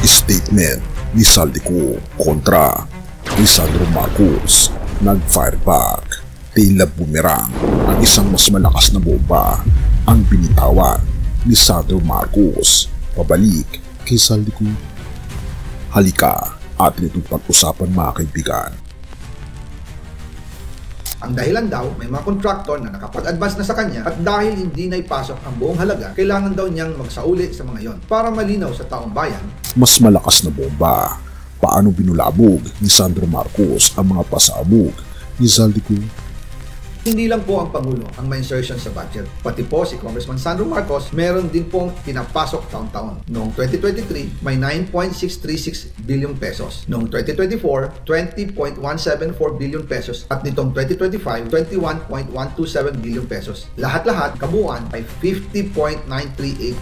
Statement ni Saldico kontra ni Sandro Marcos. Nag-fire back, tila bumerang ang isang mas malakas na bomba ang binitawan ni Sandro Marcos pabalik kay Saldico. Halika atin itong pag-usapan mga kaibigan. Ang dahilan daw, may mga kontraktor na nakapag-advance na sa kanya at dahil hindi na ipasok ang buong halaga, kailangan daw niyang magsauli sa mga yon para malinaw sa taong bayan. Mas malakas na bomba. Paano binulabog ni Sandro Marcos ang mga pasabog ni Saldico? Hindi lang po ang Pangulo ang may insertion sa budget. Pati po si Congressman Sandro Marcos meron din pong pinapasok taon-taon. Noong 2023, may 9.636 billion pesos. Noong 2024, 20.174 billion pesos. At nitong 2025, 21.127 billion pesos. Lahat-lahat, kabuuan ay 50.938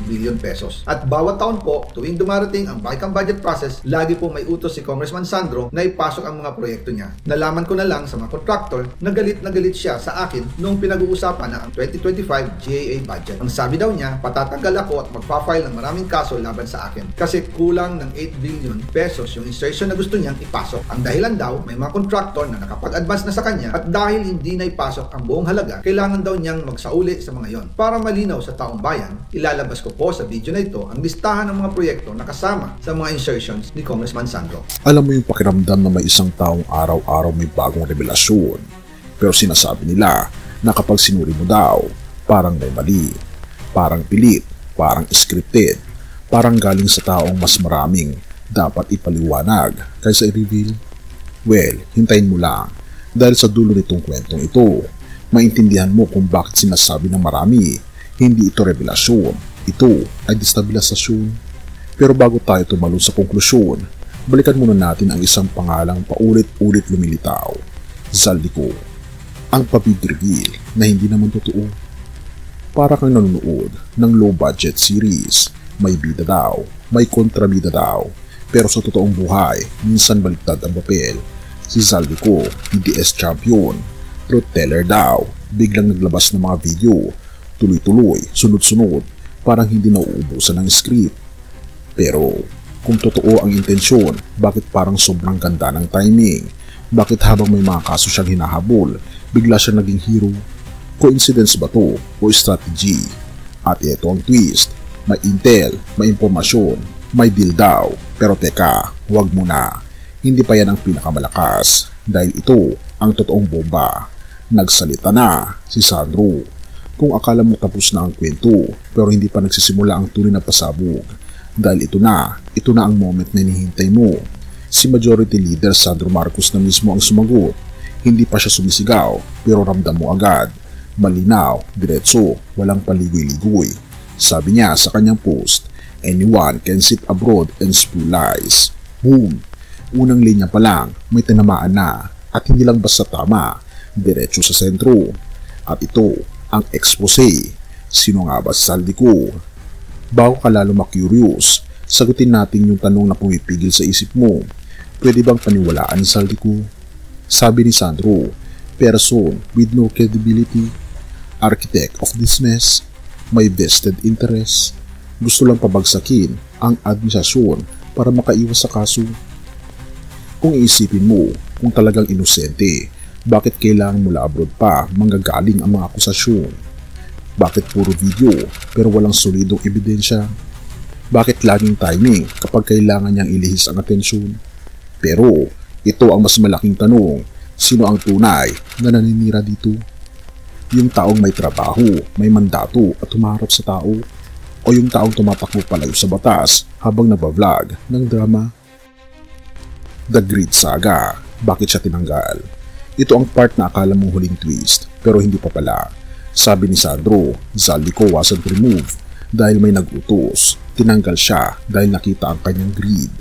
billion pesos. At bawat taon po, tuwing dumarating ang BICAM budget process, lagi po may utos si Congressman Sandro na ipasok ang mga proyekto niya. Nalaman ko na lang sa mga kontraktor na galit siya sa akin nung pinag-uusapan na ang 2025 GAA budget. Ang sabi daw niya, patatagal ako at magpa-file ng maraming kaso laban sa akin kasi kulang ng 8 billion pesos yung insertion na gusto niyang ipasok. Ang dahilan daw, may mga kontraktor na nakapag-advance na sa kanya at dahil hindi na ipasok ang buong halaga, kailangan daw niyang magsauli sa mga yon. Para malinaw sa taong bayan, ilalabas ko po sa video na ito ang listahan ng mga proyekto na kasama sa mga insertions ni Congressman Sandro. Alam mo yung pakiramdam na may isang taong araw-araw may bagong revelasyon. Pero sinasabi nila na kapag sinuri mo daw, parang may mali, parang pilit, parang scripted, parang galing sa taong mas maraming dapat ipaliwanag kaysa i-reveal. Well, hintayin mo lang dahil sa dulo nitong kwentong ito, maintindihan mo kung bakit sinasabi ng marami, hindi ito revelasyon, ito ay destabilisasyon. Pero bago tayo tumalon sa konklusyon, balikan muna natin ang isang pangalang paulit-ulit lumilitaw, Saldico. Ang pabig reveal na hindi naman totoo. Para kang nanonood ng low-budget series, may bida daw, may kontrabida daw, pero sa totoong buhay, minsan baliktad ang papel. Si Saldico, DDS champion, truth teller daw, biglang naglabas ng mga video, tuloy-tuloy, sunod-sunod, parang hindi nauubusan ng script. Pero kung totoo ang intensyon, bakit parang sobrang ganda ng timing? Bakit habang may mga kaso siyang hinahabol, bigla siya naging hero? Coincidence ba to o strategy? At ito ang twist, may intel, may impormasyon, may deal daw. Pero teka, huwag muna. Hindi pa yan ang pinakamalakas dahil ito ang totoong bomba. Nagsalita na si Sandro. Kung akala mo tapos na ang kwento pero hindi pa nagsisimula ang tunay na pasabog. Dahil ito na ang moment na hinihintay mo. Si Majority Leader Sandro Marcos na mismo ang sumagot. Hindi pa siya sumisigaw pero ramdam mo agad. Malinaw, diretso, walang paligoy-ligoy. Sabi niya sa kanyang post, anyone can sit abroad and spew lies. Boom! Unang linya pa lang, may tinamaan na at hindi lang basta tama, diretso sa sentro. At ito ang expose. Sino nga ba si Saldico? Bago ka lalo ma-curious, sagutin natin yung tanong na pumipigil sa isip mo. Pwede bang paniwalaan ni Saldico? Sabi ni Sandro, person with no credibility, architect of this mess, may vested interest, gusto lang pabagsakin ang administrasyon para makaiwas sa kaso. Kung iisipin mo, kung talagang inosente, bakit kailangan mula abroad pa manggagaling ang mga akusasyon? Bakit puro video pero walang solidong ebidensya? Bakit laging timing kapag kailangan niyang ilihis ang atensyon? Pero ito ang mas malaking tanong, sino ang tunay na naninira dito? Yung taong may trabaho, may mandato at humarap sa tao? O yung taong tumatakbo palayo sa batas habang nagba-vlog ng drama? The Greed Saga, bakit siya tinanggal? Ito ang part na akala mong huling twist pero hindi pa pala. Sabi ni Sandro, Saldico wasn't removed dahil may nag-utos. Tinanggal siya dahil nakita ang kanyang greed.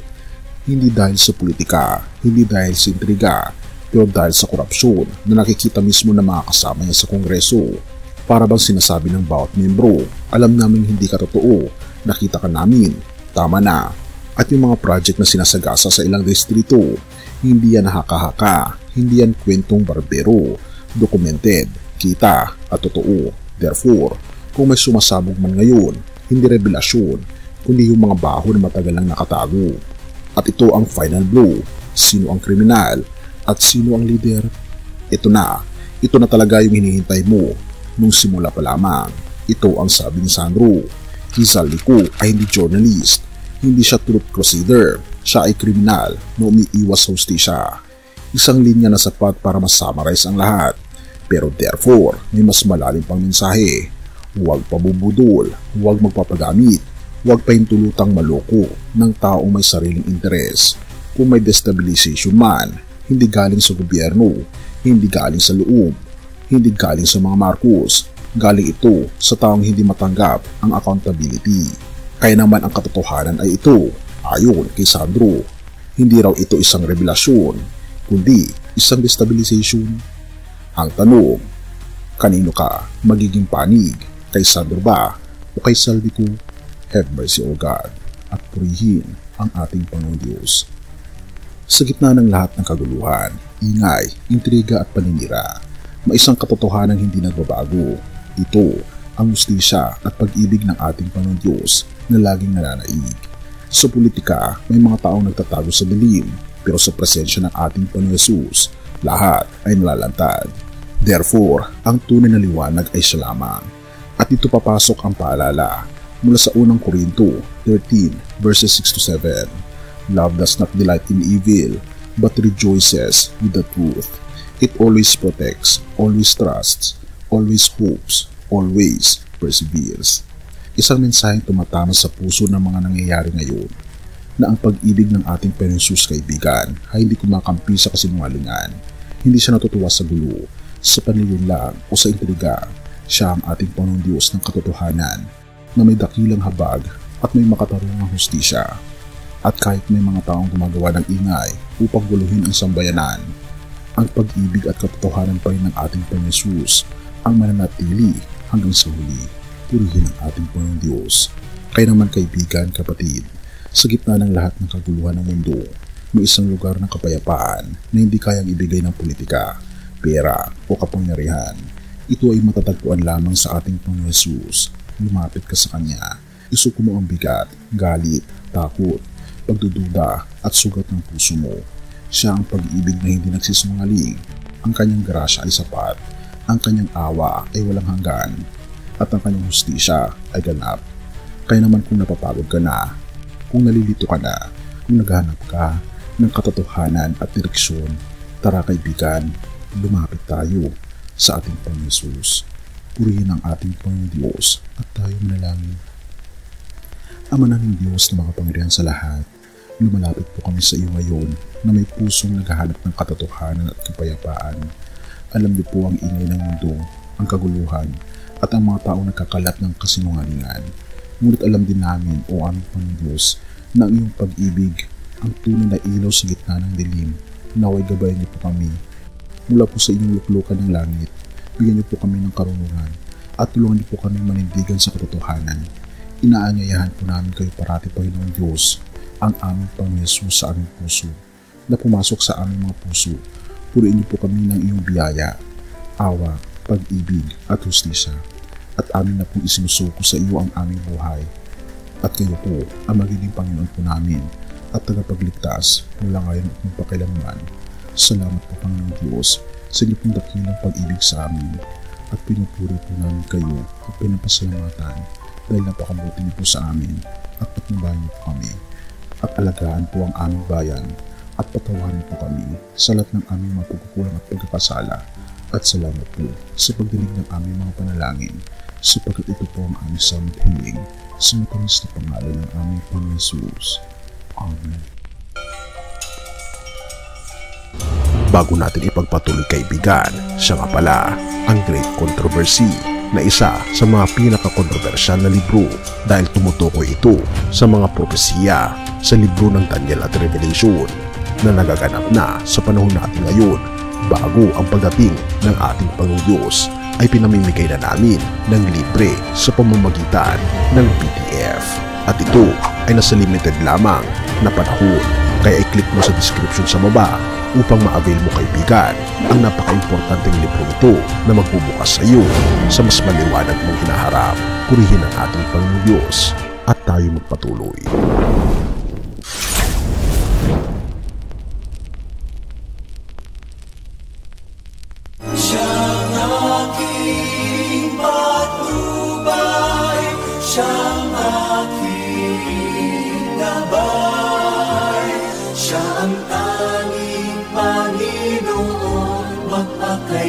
Hindi dahil sa politika, hindi dahil sa intriga, pero dahil sa korupsyon na nakikita mismo ng mga kasama niya sa Kongreso. Para bang sinasabi ng bawat membro, alam namin hindi ka totoo, nakita ka namin, tama na. At yung mga project na sinasagasa sa ilang distrito, hindi yan haka-haka, hindi yan kwentong barbero, documented, kita at totoo. Therefore, kung may sumasabog man ngayon, hindi revelasyon, kundi yung mga baho na matagal lang nakatago. At ito ang final blow. Sino ang kriminal at sino ang leader? Ito na talaga yung hinihintay mo nung simula pa lamang. Ito ang sabi ni Sandro. Rizal Lico ay hindi journalist, hindi siya truth crusader, siya ay kriminal na umiiwas sa hustisya. Isang linya na sapat para ma-summarize ang lahat. Pero therefore, may mas malalim pang mensahe. Huwag pabubudol, huwag magpapagamit, huwag pahintulutang maloko ng taong may sariling interes. Kung may destabilization man, hindi galing sa gobyerno, hindi galing sa loob, hindi galing sa mga Marcos, galing ito sa taong hindi matanggap ang accountability. Kaya naman ang katotohanan ay ito, ayon kay Sandro. Hindi raw ito isang revelasyon, kundi isang destabilization. Ang tanong, kanino ka magiging panig? Kay Sandro ba o kay Saldico? Have mercy o God at purihin ang ating Panginoong Diyos. Sa gitna ng lahat ng kaguluhan, ingay, intriga at paninira, may isang katotohanan hindi nagbabago. Ito ang hustisya at pag-ibig ng ating Panginoong Diyos na laging nananaig. Sa politika, may mga taong nagtatago sa dilim, pero sa presensya ng ating Panginoong Yesus, lahat ay nalalantad. Therefore, ang tunay na liwanag ay siya lamang. At dito papasok ang paalala mula sa unang Korinto 13 verses 6 to 7. Love does not delight in evil, but rejoices with the truth. It always protects, always trusts, always hopes, always perseveres. Isang mensaheng tumatama sa puso ng mga nangyayari ngayon na ang pag-ibig ng ating Panginoong Hesus, kaibigan, ay hindi kumakampi sa kasinungalingan. Hindi siya natutuwa sa gulo, sa panlilinlang o sa intriga. Siya ang ating Panginoong Diyos ng katotohanan na may dakilang habag at may makatarungang hustisya. At kahit may mga taong gumagawa ng ingay upang guluhin ang sambayanan, ang pag-ibig at katotohanan pa rin ng ating Panginoong Hesus ang mananatili hanggang sa huli. Purihin ang ating Panginoong Diyos. Kaya naman kaibigan, kapatid, sa gitna ng lahat ng kaguluhan ng mundo, may isang lugar ng kapayapaan na hindi kayang ibigay ng politika, pera o kapangyarihan. Ito ay matatagpuan lamang sa ating Panginoong Hesus. Lumapit ka sa Kanya. Isuko mo ang bigat, galit, takot, pagdududa at sugat ng puso mo. Siya ang pag-ibig na hindi nagsisinungaling. Ang kanyang grasya ay sapat. Ang kanyang awa ay walang hanggan. At ang kanyang hustisya ay ganap. Kaya naman kung napapagod ka na, kung nalilito ka na, kung naghahanap ka ng katotohanan at direksyon, tara kaibigan, lumapit tayo sa ating Panginoong Hesus. Purihin ang ating Panginoong Diyos at tayo manalangin. Ama namin Diyos na makapangyarihan sa lahat, lumalapit po kami sa iyo ngayon na may pusong naghahanap ng katotohanan at kapayapaan. Alam niyo po ang ingay ng mundo, ang kaguluhan, at ang mga taong nagkakalat ng kasinungalingan. Ngunit alam din namin, o aming Panginoong Diyos, na ang iyong pag-ibig, ang tunay na ilaw sa gitna ng dilim. Naway gabayan niyo po kami. Mula po sa inyong luklukan ng langit, bigyan niyo po kami ng karunungan at tulungan niyo po kami manindigan sa katotohanan. Inaanyayahan po namin kayo parati, Panginoong Diyos, ang aming Panginoong Hesus sa aming puso, na pumasok sa aming mga puso. Purihin niyo po kami ng iyong biyaya, awa, pag-ibig at hustisya, at amin na pong isinusuko sa iyo ang aming buhay. At kayo po ang magiging Panginoon po namin at tagapagligtas mula ngayon at magpakailanman. Salamat po, Panginoong Diyos, sa inyo pong dakilang pag-ibig sa amin, at pinupuri po namin kayo at pinapasalamatan dahil napakabuti niyo po sa amin at patnubayan niyo po kami, at alagaan po ang aming bayan at patawarin po kami sa lahat ng aming mga pagkukulang at pagkakasala. At salamat po sa pagdinig ng aming mga panalangin, sapagkat ito po ang aming samot hiling sa matamis na pangalan ng aming Panginoong Hesus. Amen. Bago natin ipagpatuloy, kaibigan, siya nga pala ang Great Controversy, na isa sa mga pinaka-kontrobersyal na libro dahil tumutukoy ito sa mga propesiya sa libro ng Daniel at Revelation na nagaganap na sa panahon natin ngayon, bago ang pagdating ng ating Panginoong Diyos ay pinamimigay na namin ng libre sa pamamagitan ng PDF. At ito ay nasa limited lamang na panahon, kaya i-click mo sa description sa baba upang ma-avail mo, kaibigan, ang napaka-importanteng libro ito na magbubukas sa iyo sa mas maliwanag mong hinaharap. Purihin ang ating Panginoong Diyos at tayo magpatuloy. Siyang aking patnubay, siyang aking gabay, siya ang tanging Panginoon, magpakailanman.